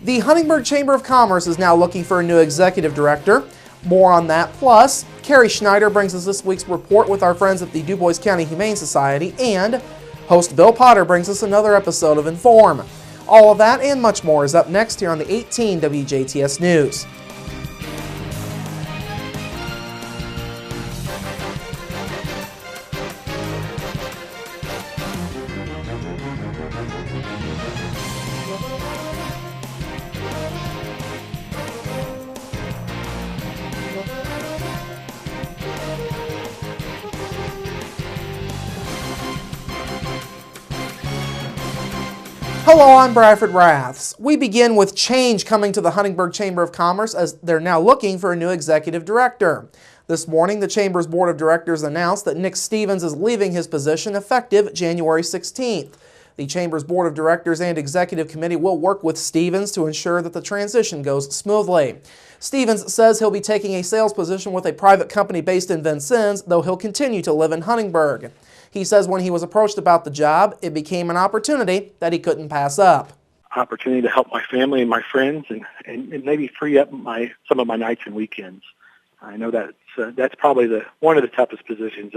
The Huntingburg Chamber of Commerce is now looking for a new executive director. More on that. Plus, Carrie Schneider brings us this week's report with our friends at the Du Bois County Humane Society, and host Bill Potter brings us another episode of Inform. All of that and much more is up next here on the 18 WJTS News. Hello, I'm Bradford Raths. We begin with change coming to the Huntingburg Chamber of Commerce as they're now looking for a new executive director. This morning, the Chamber's Board of Directors announced that Nick Stevens is leaving his position effective January 16th. The Chamber's Board of Directors and Executive Committee will work with Stevens to ensure that the transition goes smoothly. Stevens says he'll be taking a sales position with a private company based in Vincennes, though he'll continue to live in Huntingburg. He says when he was approached about the job, it became an opportunity that he couldn't pass up. Opportunity to help my family and my friends and maybe free up some of my nights and weekends. I know that's probably one of the toughest positions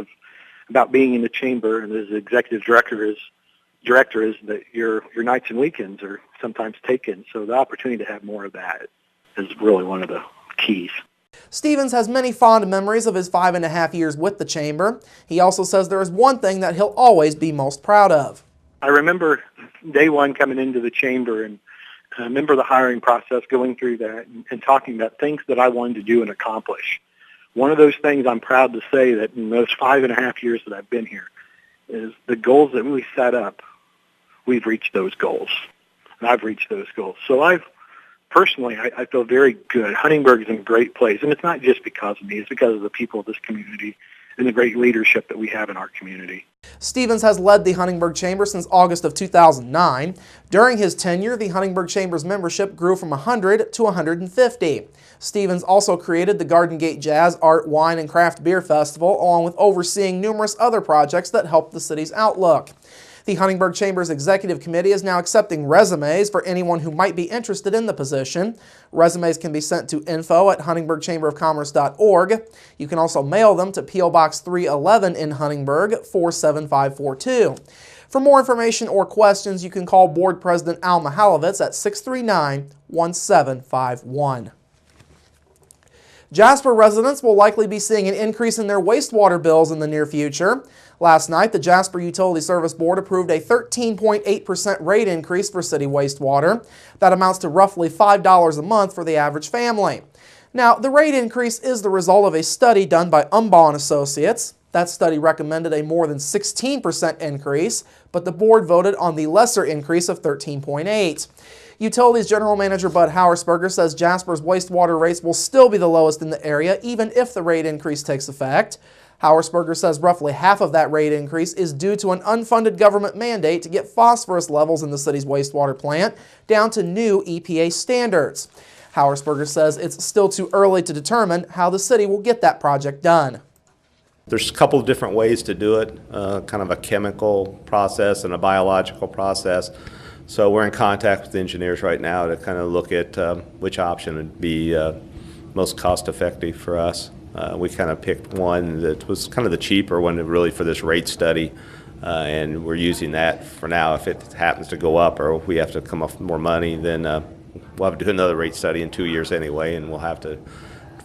about being in the chamber and as executive director is that your nights and weekends are sometimes taken. So the opportunity to have more of that is really one of the keys. Stevens has many fond memories of his 5.5 years with the Chamber. He also says there is one thing that he'll always be most proud of. I remember day one coming into the Chamber, and I remember the hiring process, going through that and talking about things that I wanted to do and accomplish. One of those things I'm proud to say that in those 5.5 years that I've been here is the goals that we set up, we've reached those goals, and I've reached those goals. So Personally, I feel very good. Huntingburg is in a great place, and it's not just because of me. It's because of the people of this community and the great leadership that we have in our community. Stevens has led the Huntingburg Chamber since August of 2009. During his tenure, the Huntingburg Chamber's membership grew from 100 to 150. Stevens also created the Garden Gate Jazz, Art, Wine, and Craft Beer Festival, along with overseeing numerous other projects that helped the city's outlook. The Huntingburg Chamber's Executive Committee is now accepting resumes for anyone who might be interested in the position. Resumes can be sent to info@huntingburgchamberofcommerce.org. You can also mail them to P.O. Box 311 in Huntingburg, 47542. For more information or questions, you can call Board President Al Mihalowicz at 639-1751. Jasper residents will likely be seeing an increase in their wastewater bills in the near future. Last night, the Jasper Utility Service Board approved a 13.8% rate increase for city wastewater. That amounts to roughly $5 a month for the average family. Now, the rate increase is the result of a study done by Umbaugh & Associates. That study recommended a more than 16% increase, but the board voted on the lesser increase of 13.8%. Utilities General Manager Bud Hauersperger says Jasper's wastewater rates will still be the lowest in the area, even if the rate increase takes effect. Hauersperger says roughly half of that rate increase is due to an unfunded government mandate to get phosphorus levels in the city's wastewater plant down to new EPA standards. Hauersperger says it's still too early to determine how the city will get that project done. There's a couple of different ways to do it, kind of a chemical process and a biological process. So we're in contact with engineers right now to kind of look at which option would be most cost effective for us. We kind of picked one that was kind of the cheaper one really for this rate study, and we're using that for now. If it happens to go up or we have to come up with more money, then we'll have to do another rate study in 2 years anyway, and we'll have to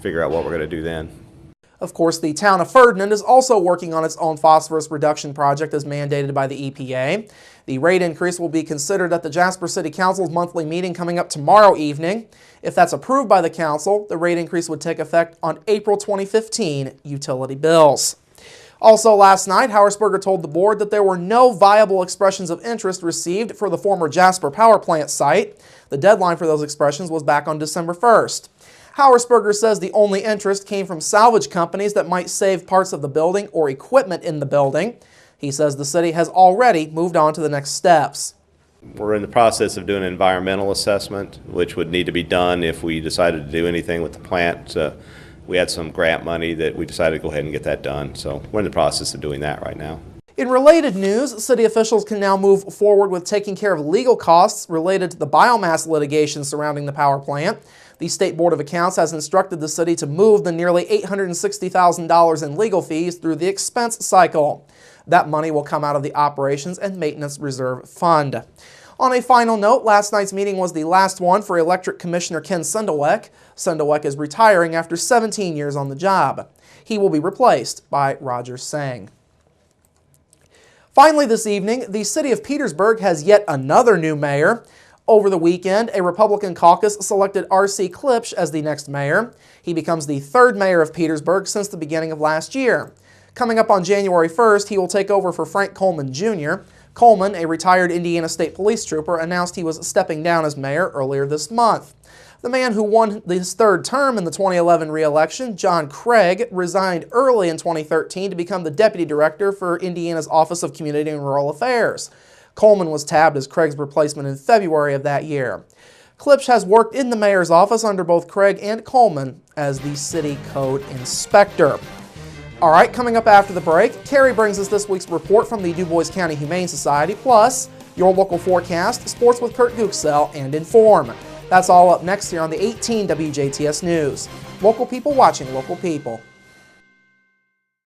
figure out what we're going to do then. Of course, the town of Ferdinand is also working on its own phosphorus reduction project as mandated by the EPA. The rate increase will be considered at the Jasper City Council's monthly meeting coming up tomorrow evening. If that's approved by the council, the rate increase would take effect on April 2015 utility bills. Also last night, Hauersperger told the board that there were no viable expressions of interest received for the former Jasper power plant site. The deadline for those expressions was back on December 1st. Hauersperger says the only interest came from salvage companies that might save parts of the building or equipment in the building. He says the city has already moved on to the next steps. We're in the process of doing an environmental assessment, which would need to be done if we decided to do anything with the plant. We had some grant money that we decided to go ahead and get that done. So we're in the process of doing that right now. In related news, city officials can now move forward with taking care of legal costs related to the biomass litigation surrounding the power plant. The State Board of Accounts has instructed the city to move the nearly $860,000 in legal fees through the expense cycle. That money will come out of the Operations and Maintenance Reserve Fund. On a final note, last night's meeting was the last one for Electric Commissioner Ken Sundelweck. Sundelweck is retiring after 17 years on the job. He will be replaced by Roger Sang. Finally this evening, the city of Petersburg has yet another new mayor. Over the weekend, a Republican caucus selected R.C. Klipsch as the next mayor. He becomes the third mayor of Petersburg since the beginning of last year. Coming up on January 1st, he will take over for Frank Coleman Jr. Coleman, a retired Indiana State Police trooper, announced he was stepping down as mayor earlier this month. The man who won his third term in the 2011 re-election, John Craig, resigned early in 2013 to become the deputy director for Indiana's Office of Community and Rural Affairs. Coleman was tabbed as Craig's replacement in February of that year. Klipsch has worked in the mayor's office under both Craig and Coleman as the city code inspector. All right, coming up after the break, Carrie brings us this week's report from the DuBois County Humane Society, plus your local forecast, sports with Kurt Gooksell, and Inform. That's all up next here on the 18 WJTS News. Local people watching local people.